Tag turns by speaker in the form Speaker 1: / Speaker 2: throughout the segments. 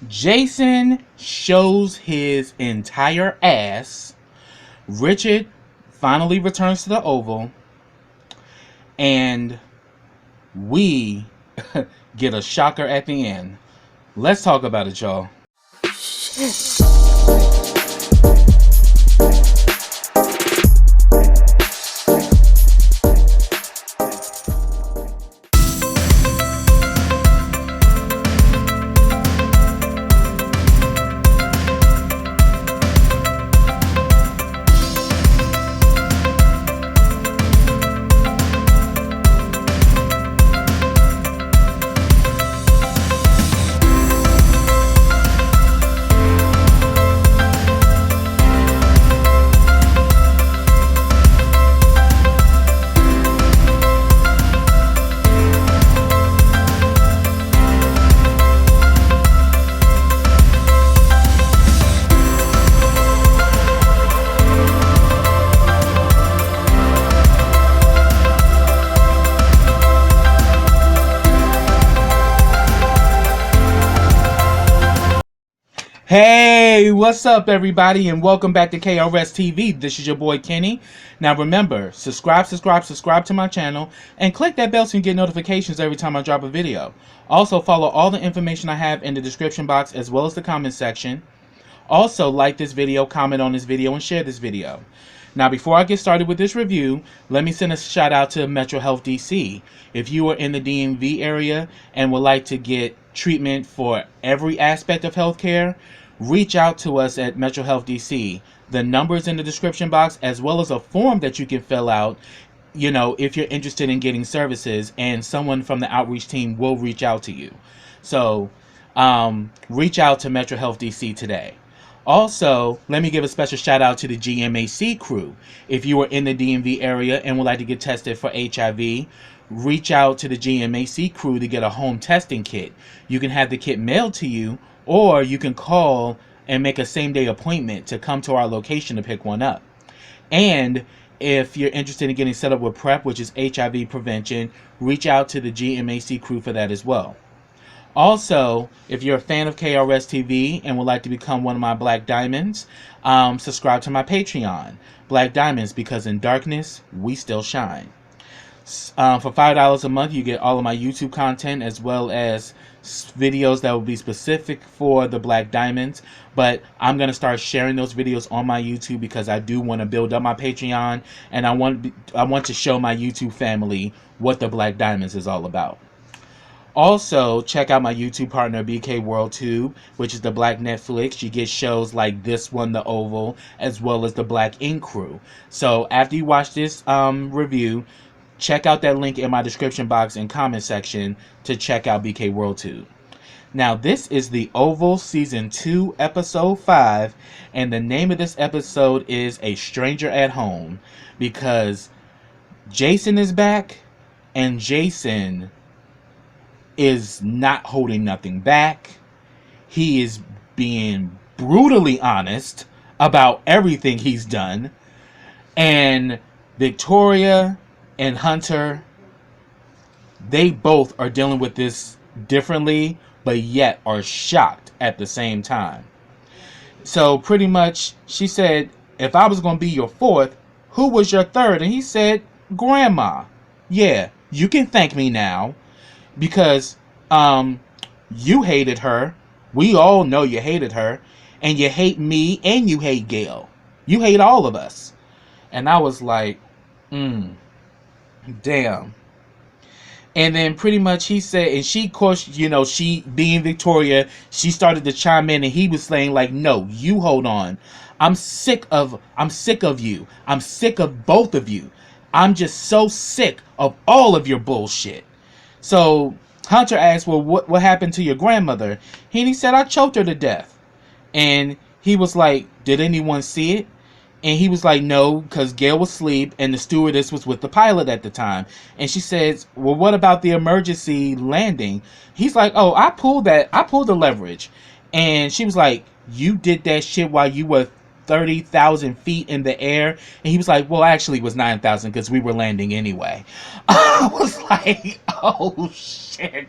Speaker 1: Jason shows his entire ass. Richard finally returns to the Oval. And we get a shocker at the end. Let's talk about it, y'all. Hey, what's up everybody, and welcome back to KRSTV. This is your boy Kenny. Now remember, subscribe to my channel and click that bell so you can get notifications every time I drop a video. Also follow all the information I have in the description box as well as the comment section. Also like this video, comment on this video, and share this video. Now before I get started with this review, let me send a shout out to Metro Health DC. If you are in the DMV area and would like to get treatment for every aspect of healthcare, reach out to us at Metro Health DC. The number is in the description box, as well as a form that you can fill out, if you're interested in getting services, and someone from the outreach team will reach out to you. So reach out to Metro Health DC today. Also, let me give a special shout out to the GMHC crew. If you are in the DMV area and would like to get tested for HIV, reach out to the GMHC crew to get a home testing kit. You can have the kit mailed to you, or you can call and make a same-day appointment to come to our location to pick one up. And if you're interested in getting set up with PrEP, which is HIV prevention, reach out to the GMHC crew for that as well. Also, if you're a fan of KRSTV and would like to become one of my Black Diamonds, subscribe to my Patreon. Black Diamonds, because in darkness, we still shine. For $5 a month, you get all of my YouTube content as well as videos that will be specific for the Black Diamonds. But I'm going to start sharing those videos on my YouTube because I do want to build up my Patreon, and I want to show my YouTube family what the Black Diamonds is all about. Also, check out my YouTube partner BK WorldTube, which is the Black Netflix. You get shows like this one, The Oval, as well as the Black Ink Crew. So after you watch this review, check out that link in my description box and comment section to check out BK WorldTube. Now, this is The Oval Season 2, Episode 5, and the name of this episode is A Stranger at Home, because Jason is back, and Jason is not holding nothing back. He is being brutally honest about everything he's done, and Victoria and Hunter, they both are dealing with this differently, but yet are shocked at the same time. So pretty much, she said, if I was going to be your fourth, who was your third? And he said, Grandma. Yeah, you can thank me now, because you hated her. We all know you hated her, and you hate me, and you hate Gail. You hate all of us. And I was like, damn. And then pretty much he said, and she, of course, she being Victoria, she started to chime in, and he was saying like, no, you hold on. I'm sick of you. I'm sick of both of you. I'm just so sick of all of your bullshit. So Hunter asked, well, what happened to your grandmother? And he said, I choked her to death. And he was like, did anyone see it? And he was like, no, because Gail was asleep and the stewardess was with the pilot at the time. And she says, well, what about the emergency landing? He's like, oh, I pulled the leverage. And she was like, you did that shit while you were 30,000 feet in the air? And he was like, well, actually it was 9,000 because we were landing anyway. I was like, oh shit.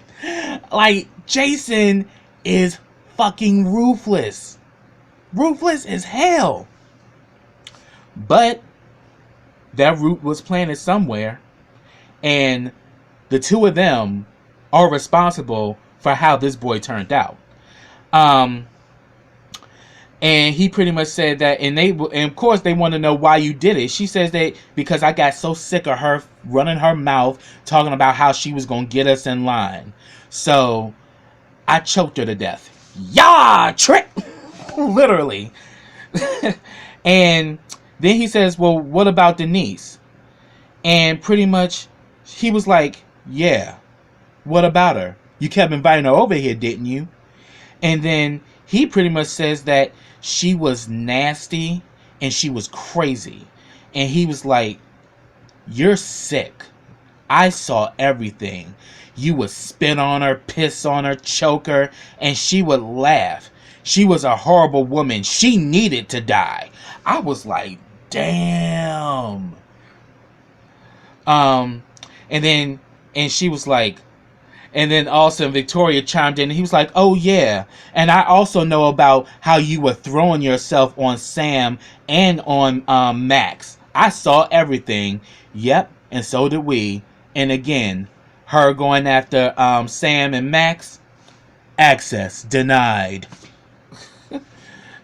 Speaker 1: Like, Jason is fucking ruthless. Ruthless as hell. But that root was planted somewhere, and the two of them are responsible for how this boy turned out. And he pretty much said that, and of course they want to know why you did it. She says that because I got so sick of her running her mouth, talking about how she was going to get us in line. So I choked her to death. Yeah, trick! Literally. And then he says, well, what about Denise? And pretty much he was like, yeah, what about her? You kept inviting her over here, didn't you? And then he pretty much says that she was nasty and she was crazy. And he was like, you're sick. I saw everything. You would spit on her, piss on her, choke her, and she would laugh. She was a horrible woman. She needed to die. I was like, damn. And she was like, and then also Victoria chimed in and he was like, oh yeah, and I also know about how you were throwing yourself on Sam and on Max. I saw everything. Yep, and so did we. And again, her going after Sam and Max, access denied.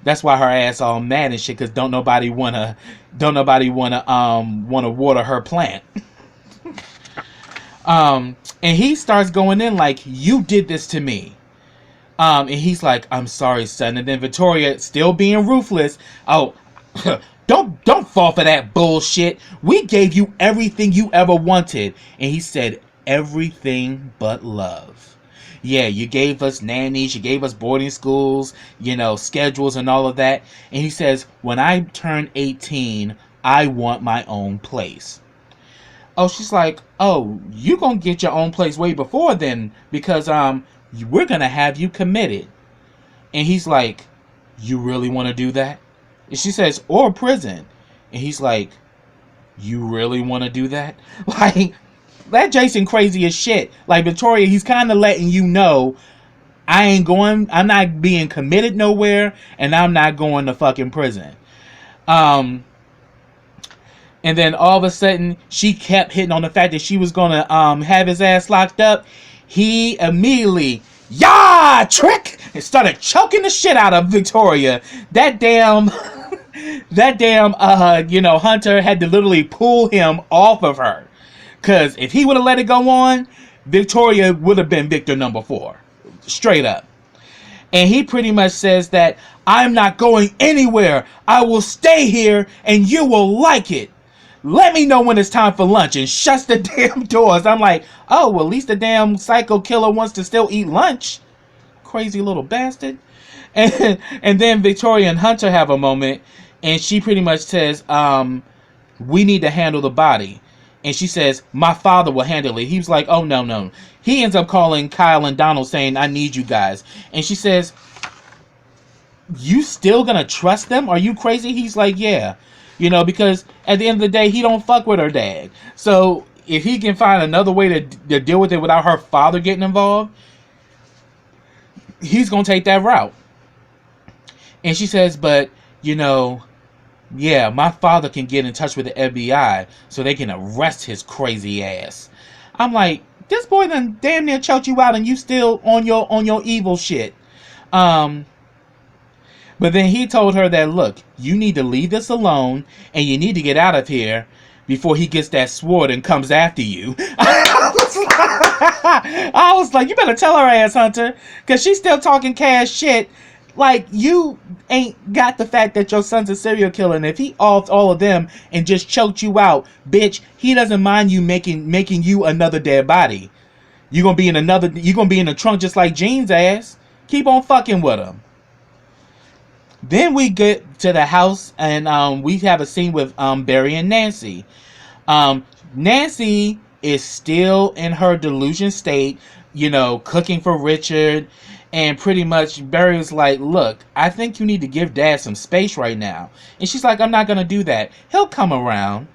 Speaker 1: That's why her ass all mad and shit, cause don't nobody wanna water her plant. And he starts going in like, you did this to me. And he's like, I'm sorry, son. And then Victoria, still being ruthless, oh, don't fall for that bullshit. We gave you everything you ever wanted. And he said, everything but love. Yeah, you gave us nannies, you gave us boarding schools, schedules and all of that. And he says, when I turn 18, I want my own place. Oh, she's like, oh, you gonna get your own place way before then, because we're gonna have you committed. And he's like, you really want to do that? And she says, or prison. And he's like, you really want to do that? Like, that Jason crazy as shit. Like, Victoria, he's kind of letting you know, I'm not being committed nowhere, and I'm not going to fucking prison. And then all of a sudden, she kept hitting on the fact that she was going to have his ass locked up. He immediately, trick! And started choking the shit out of Victoria. That damn Hunter had to literally pull him off of her. Because if he would have let it go on, Victoria would have been victim number 4. Straight up. And he pretty much says that, I'm not going anywhere. I will stay here and you will like it. Let me know when it's time for lunch, and shuts the damn doors. I'm like, oh, well, at least the damn psycho killer wants to still eat lunch. Crazy little bastard. And then Victoria and Hunter have a moment, and she pretty much says, we need to handle the body. And she says, my father will handle it. He was like, oh, no. He ends up calling Kyle and Donald saying, I need you guys. And she says, you still gonna trust them? Are you crazy? He's like, yeah. Because at the end of the day, he don't fuck with her dad. So if he can find another way to deal with it without her father getting involved, he's going to take that route. And she says, but, yeah, my father can get in touch with the FBI so they can arrest his crazy ass. I'm like, this boy done damn near choked you out and you still on your evil shit. But then he told her that, look, you need to leave this alone and you need to get out of here before he gets that sword and comes after you. I was like, you better tell her ass, Hunter, because she's still talking cash shit. Like, you ain't got the fact that your son's a serial killer, and if he offed all of them and just choked you out, bitch, he doesn't mind you making you another dead body. You're gonna be in the trunk just like Jean's ass. Keep on fucking with him. Then we get to the house, and we have a scene with Barry and Nancy. Nancy is still in her delusion state, cooking for Richard, and pretty much Barry's like, look, I think you need to give Dad some space right now. And she's like, I'm not going to do that. He'll come around.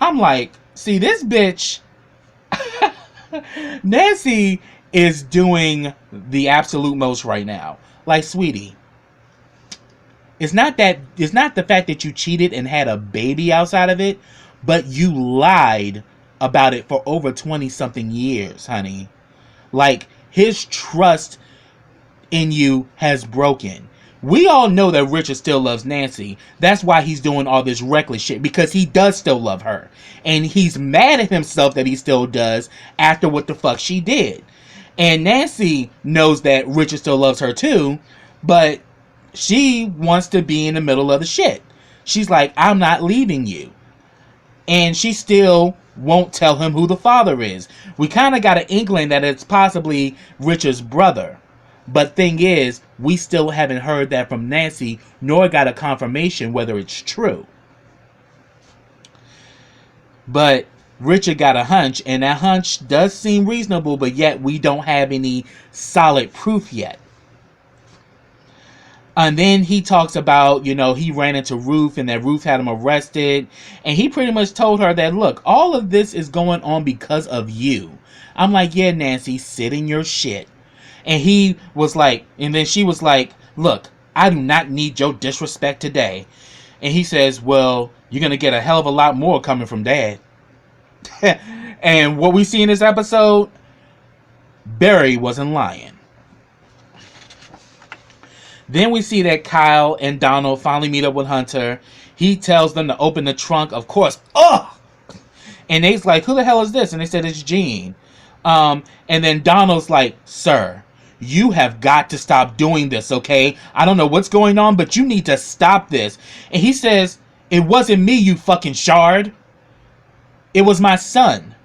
Speaker 1: I'm like, see, this bitch, Nancy is doing the absolute most right now. Like, sweetie, it's not the fact that you cheated and had a baby outside of it, but you lied about it for over 20 something years, honey. Like, his trust in you has broken. We all know that Richard still loves Nancy. That's why he's doing all this reckless shit, because he does still love her. And he's mad at himself that he still does after what the fuck she did. And Nancy knows that Richard still loves her too, but she wants to be in the middle of the shit. She's like, I'm not leaving you. And she still won't tell him who the father is. We kind of got an inkling that it's possibly Richard's brother. But thing is, we still haven't heard that from Nancy, nor got a confirmation whether it's true. But Richard got a hunch, and that hunch does seem reasonable, but yet we don't have any solid proof yet. And then he talks about, he ran into Ruth, and that Ruth had him arrested. And he pretty much told her that, look, all of this is going on because of you. I'm like, yeah, Nancy, sit in your shit. And he was like, and then she was like, look, I do not need your disrespect today. And he says, well, you're going to get a hell of a lot more coming from Dad. And what we see in this episode, Barry wasn't lying. Then we see that Kyle and Donald finally meet up with Hunter. He tells them to open the trunk, of course. Ugh! And they's like, who the hell is this? And they said, it's Gene. And then Donald's like, sir, you have got to stop doing this, okay? I don't know what's going on, but you need to stop this. And he says, it wasn't me, you fucking shard. It was my son.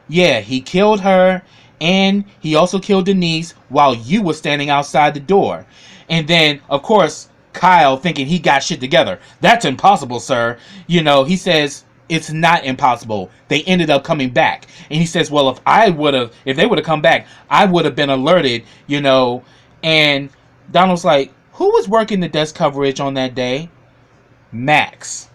Speaker 1: Yeah, he killed her, and he also killed Denise while you were standing outside the door. And then, of course, Kyle, thinking he got shit together. That's impossible, sir. He says, it's not impossible. They ended up coming back. And he says, well, if they would have come back, I would have been alerted, And Donald's like, who was working the desk coverage on that day? Max.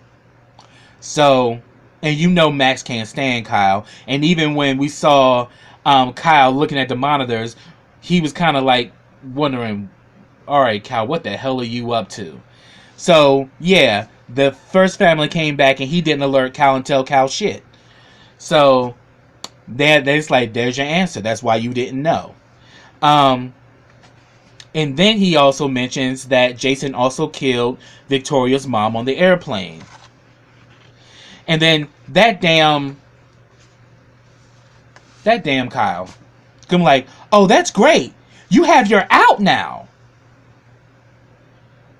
Speaker 1: So, and Max can't stand Kyle. And even when we saw Kyle looking at the monitors, he was kind of like wondering, all right, Kyle, what the hell are you up to? So, yeah, the first family came back and he didn't alert Kyle and tell Kyle shit. So, there's like, there's your answer. That's why you didn't know. And then he also mentions that Jason also killed Victoria's mom on the airplane. And then that damn Kyle. I'm like, oh, that's great. You have your out now.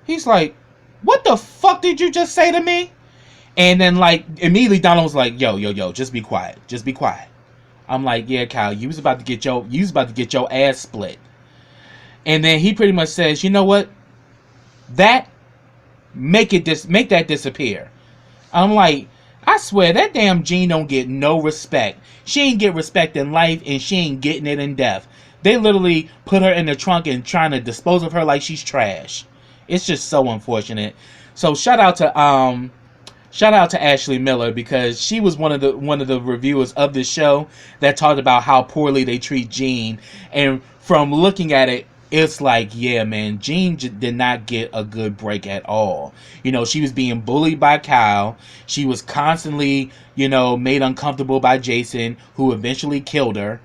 Speaker 1: He's like, what the fuck did you just say to me? And then, like, immediately Donald was like, yo, just be quiet. Just be quiet. I'm like, yeah, Kyle, you was about to get your ass split. And then he pretty much says, you know what? Make that disappear. I'm like, I swear, that damn Jean don't get no respect. She ain't get respect in life, and she ain't getting it in death. They literally put her in the trunk and trying to dispose of her like she's trash. It's just so unfortunate. So shout out to Ashley Miller, because she was one of the reviewers of this show that talked about how poorly they treat Jean. And from looking at it, it's like, yeah, man, Jean did not get a good break at all. She was being bullied by Kyle. She was constantly, made uncomfortable by Jason, who eventually killed her.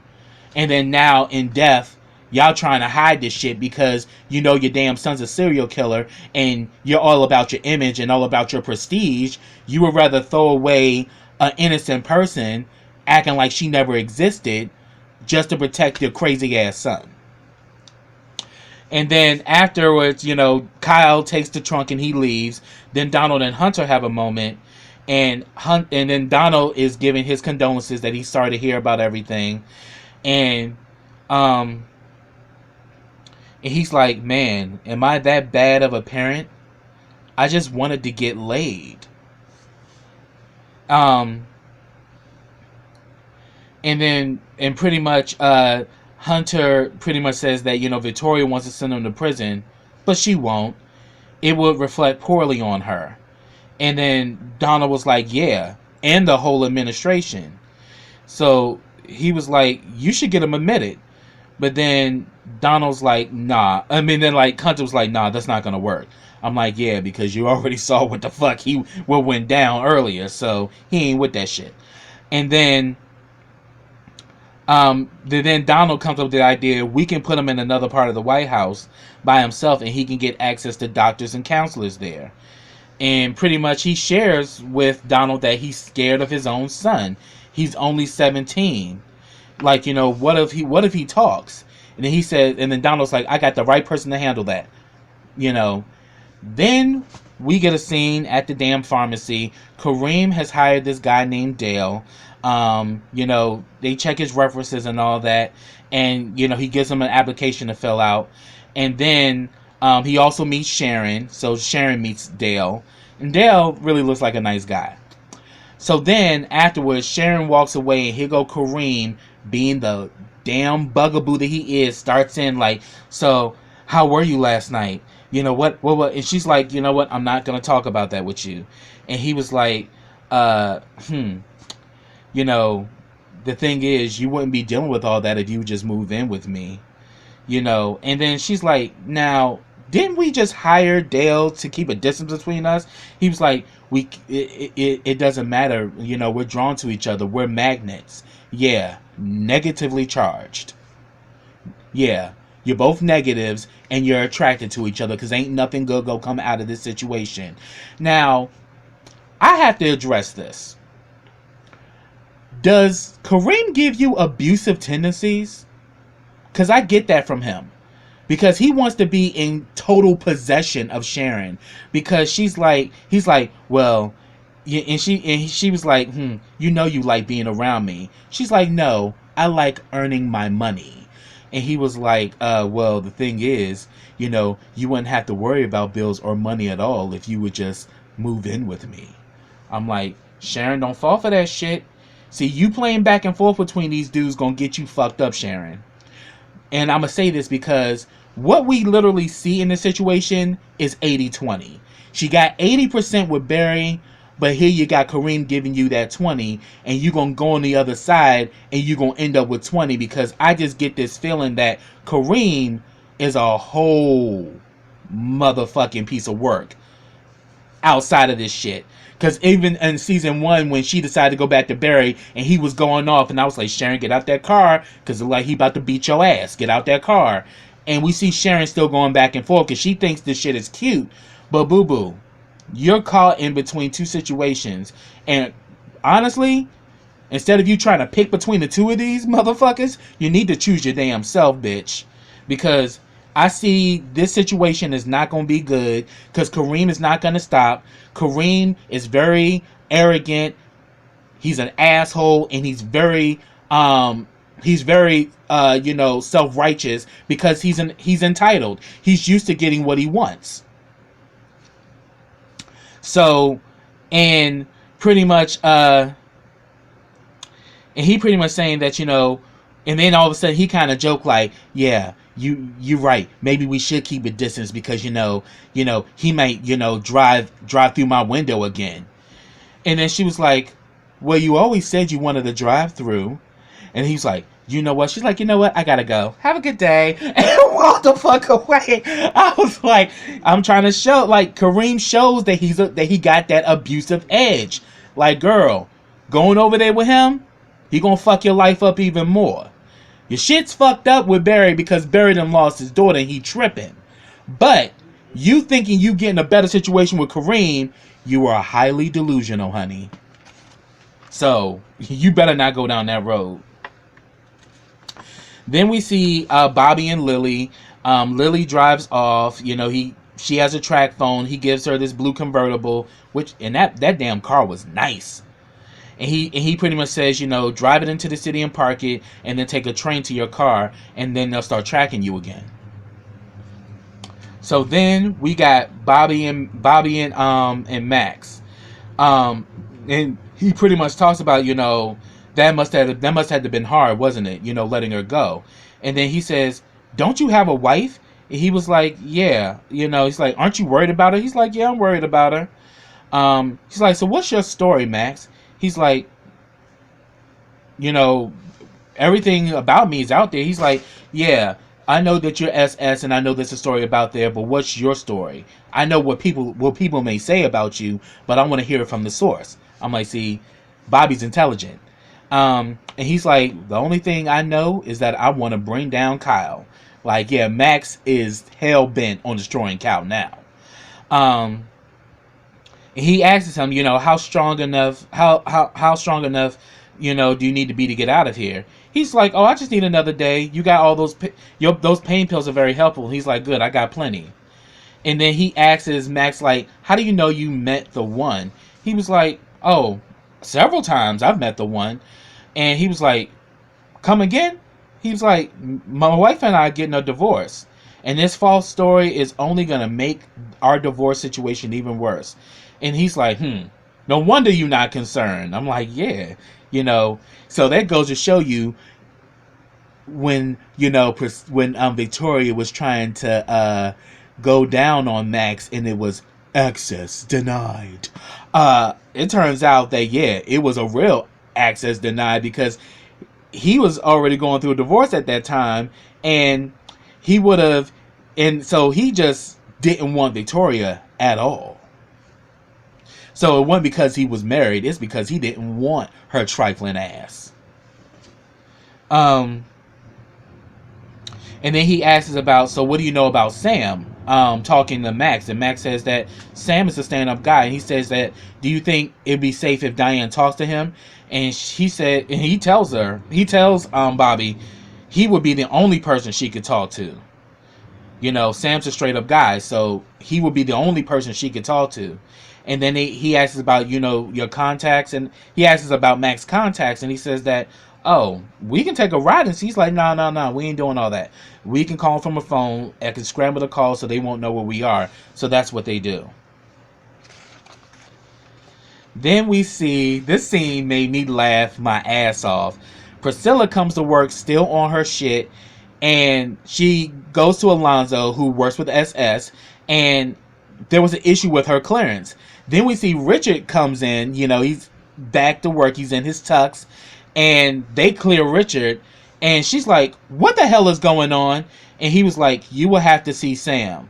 Speaker 1: And then now in death, y'all trying to hide this shit because your damn son's a serial killer and you're all about your image and all about your prestige. You would rather throw away an innocent person acting like she never existed just to protect your crazy ass son. And then afterwards, Kyle takes the trunk and he leaves. Then Donald and Hunter have a moment, and then Donald is giving his condolences that he's sorry to hear about everything. And he's like, man, am I that bad of a parent? I just wanted to get laid. And pretty much, Hunter pretty much says that, Victoria wants to send him to prison, but she won't. It would reflect poorly on her. And then Donald was like, yeah, and the whole administration. So he was like, you should get him admitted. But then Donald's like, nah. I mean, then like Hunter was like, nah, that's not gonna work. I'm like, yeah, because you already saw what the fuck what went down earlier, so he ain't with that shit. And then Donald comes up with the idea we can put him in another part of the White House by himself, and he can get access to doctors and counselors there. And pretty much he shares with Donald that he's scared of his own son. He's only 17. Like, what if he talks? And then he said, and then Donald's like, I got the right person to handle that. You know. Then we get a scene at the damn pharmacy. Kareem has hired this guy named Dale. They check his references and all that. And, he gives him an application to fill out. And then he also meets Sharon. So Sharon meets Dale. And Dale really looks like a nice guy. So then, afterwards, Sharon walks away, and here go Kareem, being the damn bugaboo that he is, starts in like, so, how were you last night? You know what? And she's like, you know what? I'm not going to talk about that with you. And he was like, the thing is, you wouldn't be dealing with all that if you would just move in with me. And then she's like, now, didn't we just hire Dale to keep a distance between us? He was like, it doesn't matter. We're drawn to each other. We're magnets. Yeah, negatively charged. Yeah, you're both negatives and you're attracted to each other because ain't nothing good gonna come out of this situation. Now, I have to address this. Does Kareem give you abusive tendencies? Because I get that from him. Because he wants to be in total possession of Sharon. Because he's like, well, and she was like, you like being around me. She's like, no, I like earning my money. And he was like, well, the thing is, you wouldn't have to worry about bills or money at all if you would just move in with me. I'm like, Sharon, don't fall for that shit. See, you playing back and forth between these dudes gonna get you fucked up, Sharon. And I'm going to say this because what we literally see in this situation is 80-20. She got 80% with Barry, but here you got Kareem giving you that 20, and you're going to go on the other side, and you're going to end up with 20, because I just get this feeling that Kareem is a whole motherfucking piece of work outside of this shit. Because even in season 1, when she decided to go back to Barry and he was going off, and I was like, Sharon, get out that car, because it looked like he about to beat your ass. Get out that car. And we see Sharon still going back and forth because she thinks this shit is cute. But boo-boo, you're caught in between two situations. And honestly, instead of you trying to pick between the two of these motherfuckers, you need to choose your damn self, bitch. Because I see this situation is not going to be good, because Kareem is not going to stop. Kareem is very arrogant. He's an asshole, and he's very self-righteous, because he's entitled. He's used to getting what he wants. So, and pretty much, and he pretty much saying that, and then all of a sudden he kind of joked like, yeah, you're right. Maybe we should keep a distance because, he might, drive through my window again. And then she was like, well, you always said you wanted to drive through. And he's like, you know what? She's like, you know what? I gotta go. Have a good day. And walk the fuck away. I was like, I'm trying to show, like, Kareem shows that he got that abusive edge. Like, girl, going over there with him, he gonna fuck your life up even more. Your shit's fucked up with Barry because Barry done lost his daughter and he tripping. But you thinking you getting a better situation with Kareem, you are highly delusional, honey. So you better not go down that road. Then we see Bobby and Lily. Lily drives off. She has a track phone. He gives her this blue convertible, and that damn car was nice. And he pretty much says, drive it into the city and park it, and then take a train to your car, and then they'll start tracking you again. So then we got Bobby and Max, and he pretty much talks about, that must have been hard, wasn't it? Letting her go. And then he says, don't you have a wife? And he was like, yeah. He's like, aren't you worried about her? He's like, yeah, I'm worried about her. He's like, so what's your story, Max? He's like, everything about me is out there. He's like, yeah, I know that you're SS, and I know there's a story about there, but what's your story? I know what people may say about you, but I want to hear it from the source. I'm like, see, Bobby's intelligent. And he's like, the only thing I know is that I want to bring down Kyle. Like, yeah, Max is hell bent on destroying Kyle now. Um, he asks him, how strong enough, how strong enough, do you need to be to get out of here? He's like, oh, I just need another day. You got all those pain pills are very helpful. He's like, good, I got plenty. And then he asks Max, like, how do you know you met the one? He was like, oh, several times I've met the one. And he was like, come again? He was like, my wife and I are getting a divorce. And this false story is only going to make our divorce situation even worse. And he's like, no wonder you're not concerned. I'm like, yeah, So that goes to show you when, when Victoria was trying to go down on Max and it was access denied. It turns out that, yeah, it was a real access denied because he was already going through a divorce at that time, and he would have, and so he just didn't want Victoria at all. So it wasn't because he was married, it's because he didn't want her trifling ass. And then he asks about, so what do you know about Sam? Talking to Max, and Max says that Sam is a stand-up guy, and he says that, do you think it'd be safe if Diane talks to him? And he tells Bobby, he would be the only person she could talk to. Sam's a straight-up guy, so he would be the only person she could talk to. And then he asks about, your contacts, and he asks about Max's contacts, and he says that, oh, we can take a ride. And he's like, no, we ain't doing all that. We can call from a phone. I can scramble the call so they won't know where we are. So that's what they do. Then we see, this scene made me laugh my ass off. Priscilla comes to work still on her shit, and she goes to Alonzo, who works with SS, and there was an issue with her clearance. Then we see Richard comes in, he's back to work, he's in his tux, and they clear Richard, and she's like, what the hell is going on? And he was like, you will have to see Sam.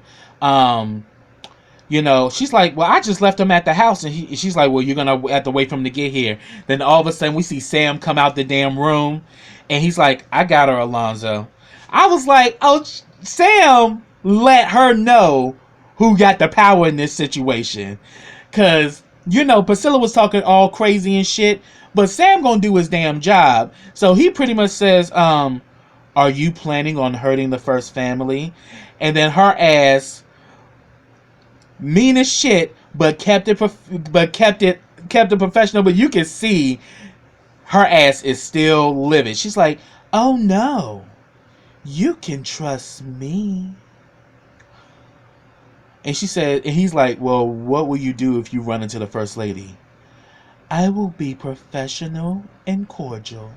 Speaker 1: She's like, well, I just left him at the house. And she's like, well, you're going to have to wait for him to get here. Then all of a sudden we see Sam come out the damn room, and he's like, I got her, Alonzo. I was like, oh, Sam let her know who got the power in this situation. Because, Priscilla was talking all crazy and shit, but Sam gonna do his damn job. So he pretty much says, are you planning on hurting the first family? And then her ass, mean as shit, but kept it professional. But you can see her ass is still livid. She's like, oh no, you can trust me. And she said, and he's like, well, what will you do if you run into the first lady? I will be professional and cordial.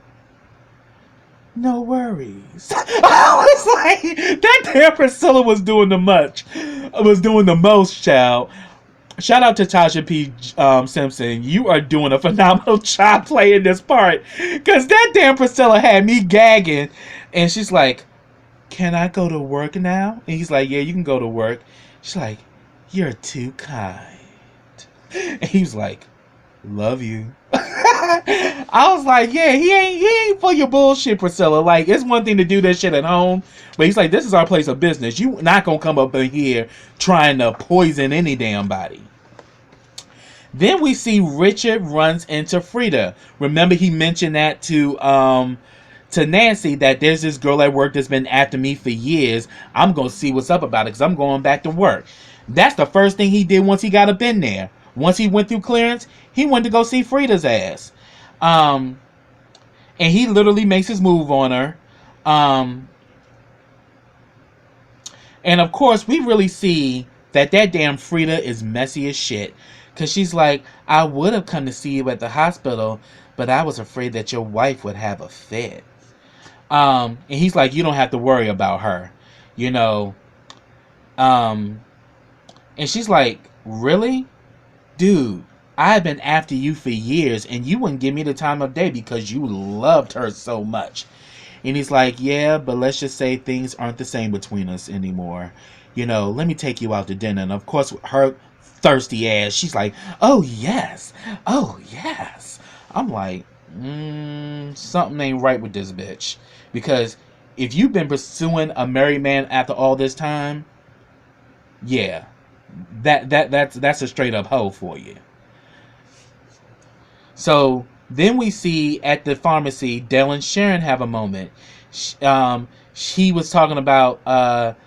Speaker 1: No worries. I was like, that damn Priscilla was doing the most, child. Shout out to Tasha P. Simpson. You are doing a phenomenal job playing this part. Because that damn Priscilla had me gagging. And she's like, can I go to work now? And he's like, yeah, you can go to work. She's like, you're too kind. And he was like, love you. I was like, yeah, he ain't for your bullshit, Priscilla. Like, it's one thing to do that shit at home, but he's like, this is our place of business. You not gonna come up in here trying to poison any damn body. Then we see Richard runs into Frida. Remember, he mentioned that to Nancy, that there's this girl at work that's been after me for years. I'm gonna see what's up about it because I'm going back to work. That's the first thing he did once he got up in there. Once he went through clearance, he went to go see Frida's ass. And he literally makes his move on her. And of course, we really see that damn Frida is messy as shit. Because she's like, I would have come to see you at the hospital, but I was afraid that your wife would have a fit. And he's like, you don't have to worry about her. And she's like, really? Dude, I've been after you for years, and you wouldn't give me the time of day because you loved her so much. And he's like, yeah, but let's just say things aren't the same between us anymore. Let me take you out to dinner. And of course, her thirsty ass, she's like, oh, yes. Oh, yes. I'm like, something ain't right with this bitch. Because if you've been pursuing a married man after all this time, yeah, that's a straight up hoe for you. So then we see at the pharmacy, Dale and Sharon have a moment. She was talking about that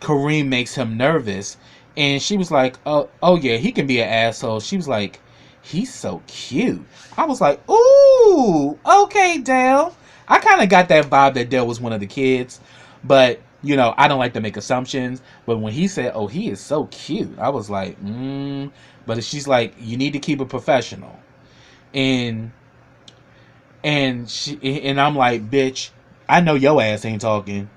Speaker 1: Kareem makes him nervous, and she was like, "Oh yeah, he can be an asshole." She was like, "He's so cute." I was like, "Ooh, okay, Dale." I kind of got that vibe that Dale was one of the kids, but I don't like to make assumptions. But when he said, "Oh, he is so cute," I was like, But she's like, "You need to keep it professional," and and I'm like, bitch, I know your ass ain't talking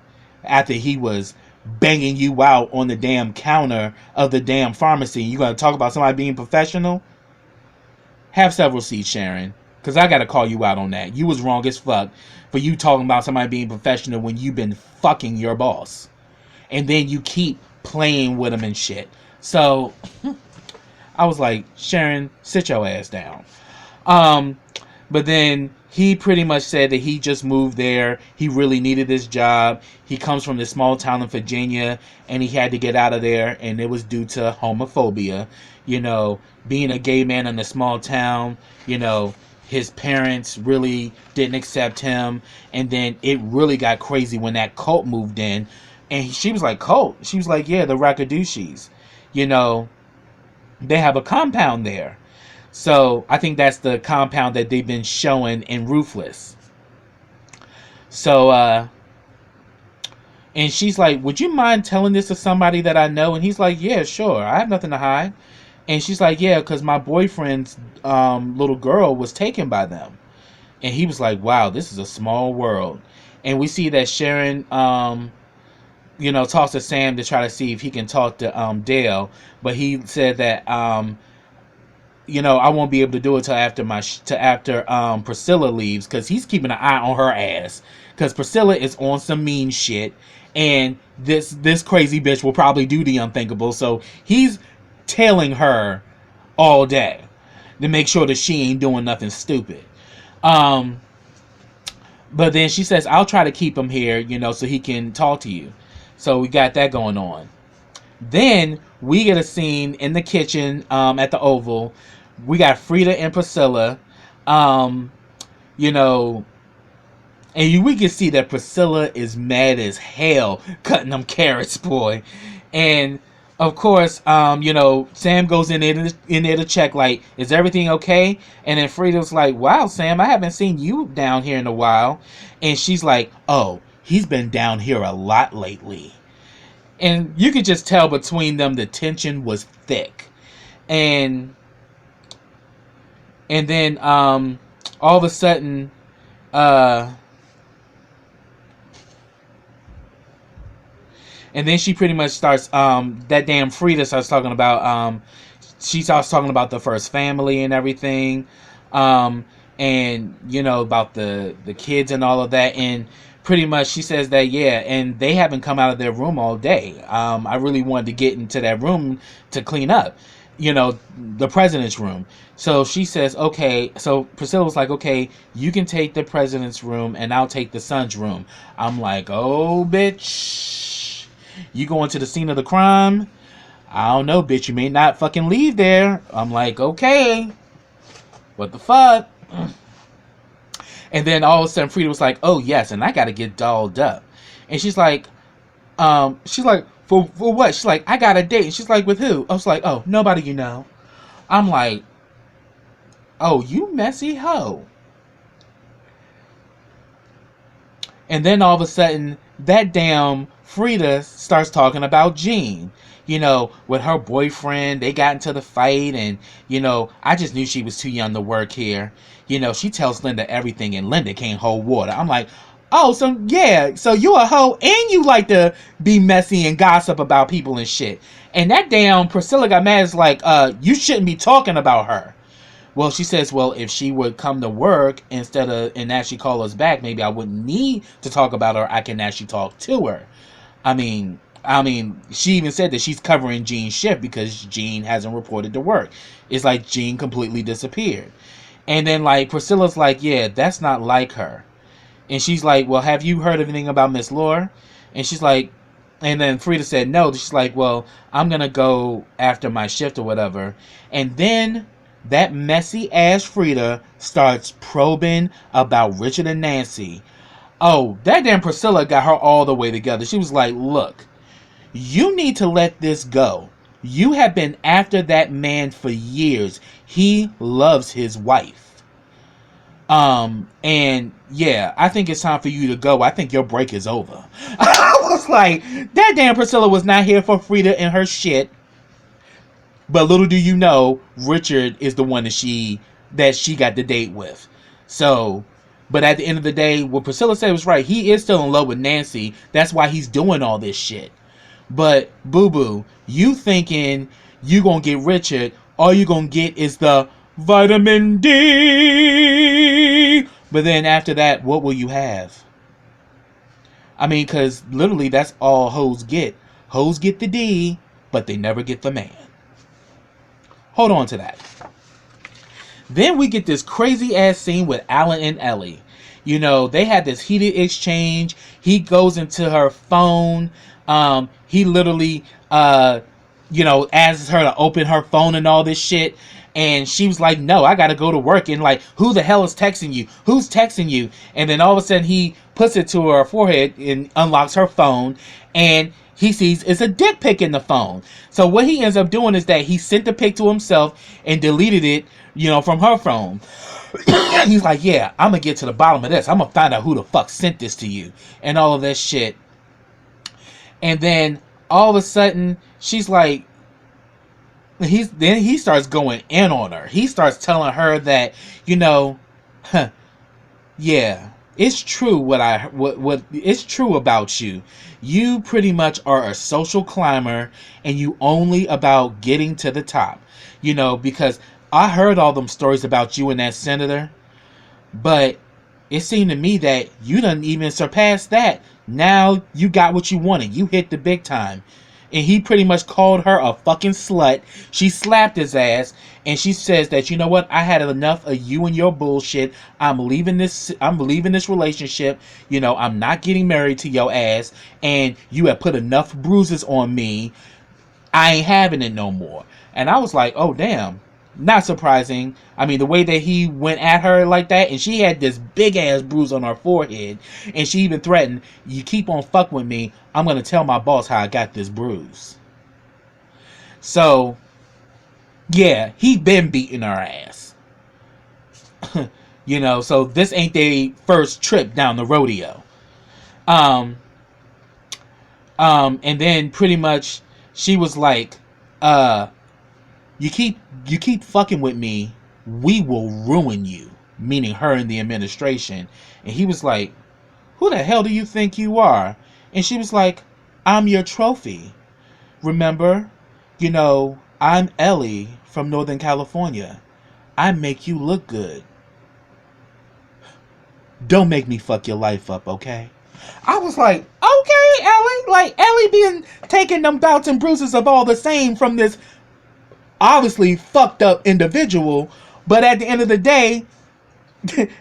Speaker 1: after he was banging you out on the damn counter of the damn pharmacy. You gonna talk about somebody being professional? Have several seats, Sharon, because I gotta call you out on that. You was wrong as fuck for you talking about somebody being professional when you've been fucking your boss, and then you keep playing with him and shit. So I was like, Sharon, sit your ass down. Um, but then he pretty much said that he just moved there. He really needed this job. He comes from this small town in Virginia, and he had to get out of there, and it was due to homophobia. Being a gay man in a small town, his parents really didn't accept him, and then it really got crazy when that cult moved in, and she was like, cult? She was like, yeah, the Rakadushis. They have a compound there. So I think that's the compound that they've been showing in Ruthless. So, and she's like, would you mind telling this to somebody that I know? And he's like, yeah, sure. I have nothing to hide. And she's like, yeah, because my boyfriend's little girl was taken by them. And he was like, wow, this is a small world. And we see that Sharon, talks to Sam to try to see if he can talk to Dale. But he said that I won't be able to do it till after Priscilla leaves, because he's keeping an eye on her ass, because Priscilla is on some mean shit, and this crazy bitch will probably do the unthinkable, so he's tailing her all day to make sure that she ain't doing nothing stupid. But then she says, I'll try to keep him here, so he can talk to you. So we got that going on. Then we get a scene in the kitchen at the Oval. We got Frida and Priscilla. And we can see that Priscilla is mad as hell cutting them carrots, boy. And of course, Sam goes in there to check, like, is everything okay? And then Frida's like, wow, Sam, I haven't seen you down here in a while. And she's like, oh, he's been down here a lot lately. And you could just tell between them the tension was thick. And then all of a sudden and then she pretty much starts that damn Frida starts talking about she starts talking about the first family and everything, and about the kids and all of that. And pretty much she says that, yeah, and they haven't come out of their room all day. I really wanted to get into that room to clean up, the president's room. So she says, okay. So Priscilla was like, okay, you can take the president's room and I'll take the son's room. I'm like, oh, bitch, you going to the scene of the crime? I don't know, bitch, you may not fucking leave there. I'm like, okay, what the fuck? And then all of a sudden Frida was like, oh yes, and I gotta get dolled up. And she's like, for what? She's like, I got a date. And she's like, with who? I was like, oh, nobody you know. I'm like, oh, you messy hoe. And then all of a sudden, that damn Frida starts talking about Jean. With her boyfriend, they got into the fight, and, I just knew she was too young to work here. She tells Linda everything, and Linda can't hold water. I'm like, Oh, so yeah, so you a hoe and you like to be messy and gossip about people and shit. And that damn Priscilla got mad. It's like, you shouldn't be talking about her. Well, she says, well, if she would come to work instead of and actually call us back, maybe I wouldn't need to talk about her. I can actually talk to her. I mean, she even said that she's covering Jean's shift because Jean hasn't reported to work. It's like Jean completely disappeared. And then like Priscilla's like, yeah, that's not like her. And she's like, well, have you heard anything about Miss Laura? And she's like, and then Frida said no. She's like, well, I'm going to go after my shift or whatever. And then that messy ass Frida starts probing about Richard and Nancy. Oh, that damn Priscilla got her all the way together. She was like, look, you need to let this go. You have been after that man for years. He loves his wife. And yeah, I think it's time for you to go. I think your break is over. I was like, that damn Priscilla was not here for Frida and her shit. But little do you know, Richard is the one that she got the date with. So, but at the end of the day, what Priscilla said was right. He is still in love with Nancy. That's why he's doing all this shit. But boo boo, you thinking you gonna get Richard? All you gonna get is the vitamin D. But then after that, what will you have? I mean, because literally that's all hoes get. Hoes get the D, but they never get the man. Hold on to that. Then we get this crazy ass scene with Alan and Ellie. You know, they had this heated exchange. He goes into her phone. He literally, asks her to open her phone and all this shit. And she was like, no, I gotta go to work. And like, who the hell is texting you? Who's texting you? And then all of a sudden he puts it to her forehead and unlocks her phone. And he sees it's a dick pic in the phone. So what he ends up doing is that he sent the pic to himself and deleted it, from her phone. He's like, yeah, I'm gonna get to the bottom of this. I'm gonna find out who the fuck sent this to you. And all of that shit. And then all of a sudden, she's like, he starts going in on her. He starts telling her that, yeah, it's true what it's true about you. You pretty much are a social climber and you only about getting to the top. Because I heard all them stories about you and that senator, but it seemed to me that you done even surpassed that. Now you got what you wanted. You hit the big time. And he pretty much called her a fucking slut. She slapped his ass. And she says that, you know what? I had enough of you and your bullshit. I'm leaving this relationship. I'm not getting married to your ass. And you have put enough bruises on me. I ain't having it no more. And I was like, oh, damn. Not surprising. I mean, the way that he went at her like that, and she had this big ass bruise on her forehead, and she even threatened, you keep on fucking with me, I'm gonna tell my boss how I got this bruise. So, yeah, he been beating her ass. So this ain't their first trip down the rodeo. And then pretty much she was like, You keep fucking with me, we will ruin you. Meaning her and the administration. And he was like, who the hell do you think you are? And she was like, I'm your trophy. Remember? I'm Ellie from Northern California. I make you look good. Don't make me fuck your life up, okay? I was like, okay, Ellie. Like, Ellie being taking them bouts and bruises of all the same from this obviously fucked up individual, but at the end of the day,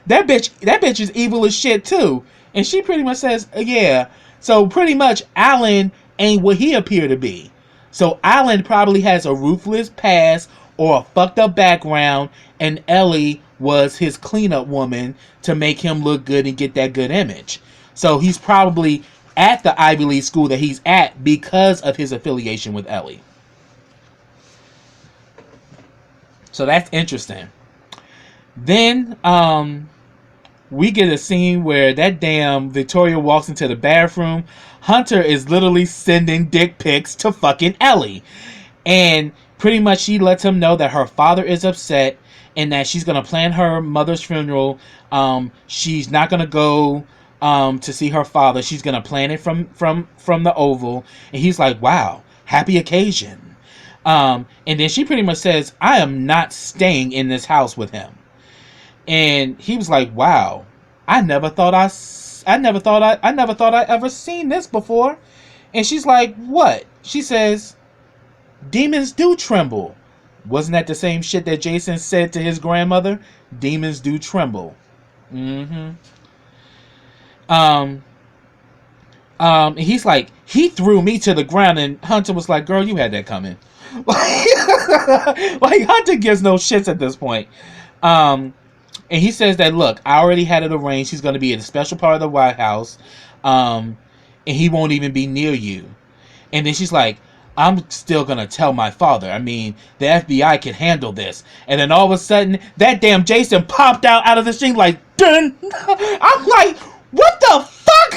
Speaker 1: that bitch is evil as shit too. And she pretty much says, yeah. So pretty much Alan ain't what he appeared to be. So Alan probably has a ruthless past or a fucked up background, and Ellie was his cleanup woman to make him look good and get that good image. So he's probably at the Ivy League school that he's at because of his affiliation with Ellie. So that's interesting. Then we get a scene where that damn Victoria walks into the bathroom. Hunter is literally sending dick pics to fucking Ellie. And pretty much she lets him know that her father is upset and that she's going to plan her mother's funeral. She's not going to go to see her father. She's gonna plan it from the Oval, and he's like, "Wow, happy occasion." And then she pretty much says, "I am not staying in this house with him." And he was like, "Wow, I never thought I ever seen this before." And she's like, "What?" She says, "Demons do tremble." Wasn't that the same shit that Jason said to his grandmother? Demons do tremble. Mm-hmm. And he's like, "He threw me to the ground," and Hunter was like, "Girl, you had that coming." Like Hunter gives no shits at this point. And he says that, "Look, I already had it arranged. He's going to be in a special part of the White House, and he won't even be near you." And then she's like, "I'm still going to tell my father. I mean, the FBI can handle this." And then all of a sudden, that damn Jason popped out of the thing like, dun! I'm like, what the fuck?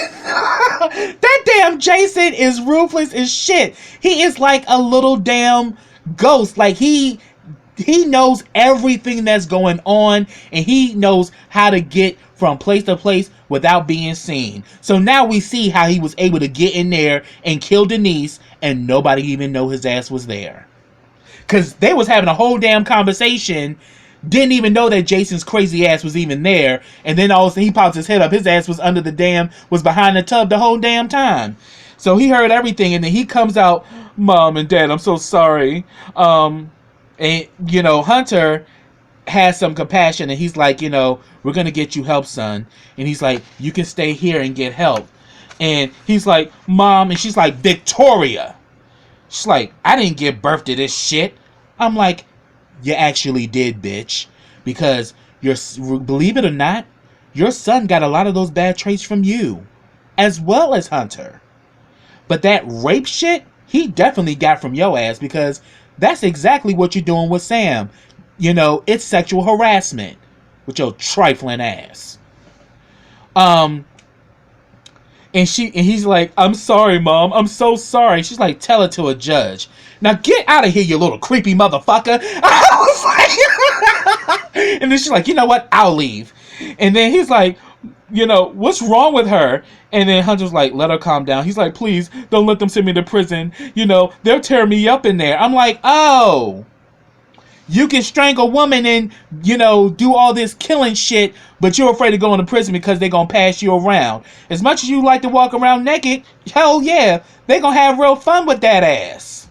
Speaker 1: That damn Jason is ruthless as shit. He is like a little damn ghost. Like, he knows everything that's going on, and he knows how to get from place to place without being seen. So now we see how he was able to get in there and kill Denise, and nobody even know his ass was there. Because they was having a whole damn conversation, didn't even know that Jason's crazy ass was even there, and then all of a sudden he pops his head up, his ass was under the damn, was behind the tub the whole damn time. So he heard everything, and then he comes out, "Mom and Dad, I'm so sorry." And, Hunter has some compassion, and he's like, "We're going to get you help, son." And he's like, "You can stay here and get help." And he's like, "Mom," and she's like, "Victoria." She's like, "I didn't give birth to this shit." I'm like, "You actually did, bitch. Because, believe it or not, your son got a lot of those bad traits from you, as well as Hunter. But that rape shit, he definitely got from your ass, because that's exactly what you're doing with Sam. It's sexual harassment with your trifling ass." And he's like, "I'm sorry, Mom. I'm so sorry." She's like, "Tell it to a judge. Now get out of here, you little creepy motherfucker." I was like, and then she's like, "You know what? I'll leave." And then he's like, "What's wrong with her?" And then Hunter's like, "Let her calm down." He's like, "Please don't let them send me to prison. They'll tear me up in there." I'm like, "Oh, you can strangle a woman and, do all this killing shit, but you're afraid of going to prison because they're going to pass you around. As much as you like to walk around naked, hell yeah, they're going to have real fun with that ass."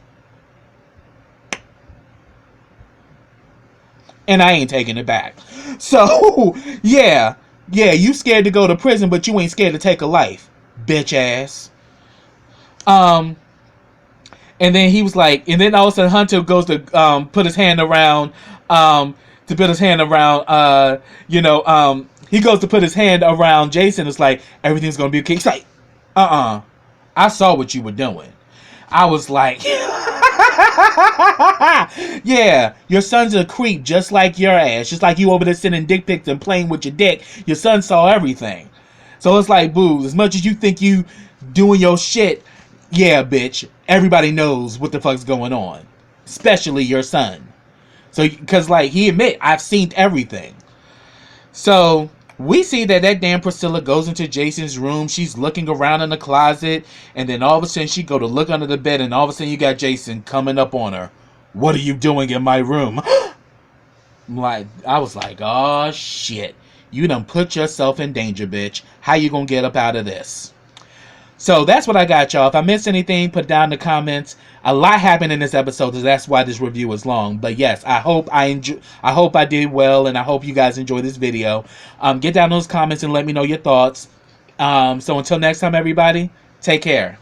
Speaker 1: And I ain't taking it back. So, yeah, you scared to go to prison, but you ain't scared to take a life, bitch ass. And then he was like, and then all of a sudden Hunter goes to put his hand around, he goes to put his hand around Jason. It's like, "Everything's going to be okay." He's like, "I saw what you were doing." I was like, "Yeah, your son's a creep just like your ass. Just like you over there sending dick pics and playing with your dick. Your son saw everything." So it's like, boo, as much as you think you doing your shit, yeah, bitch, everybody knows what the fuck's going on. Especially your son. So, because, he admit, "I've seen everything." So, we see that damn Priscilla goes into Jason's room. She's looking around in the closet. And then all of a sudden, she go to look under the bed. And all of a sudden, you got Jason coming up on her. "What are you doing in my room?" I was like, "Oh, shit. You done put yourself in danger, bitch. How you gonna get up out of this?" So that's what I got, y'all. If I missed anything, put down in the comments. A lot happened in this episode, so that's why this review was long. But yes, I hope I did well, and I hope you guys enjoyed this video. Get down in those comments and let me know your thoughts. So until next time, everybody, take care.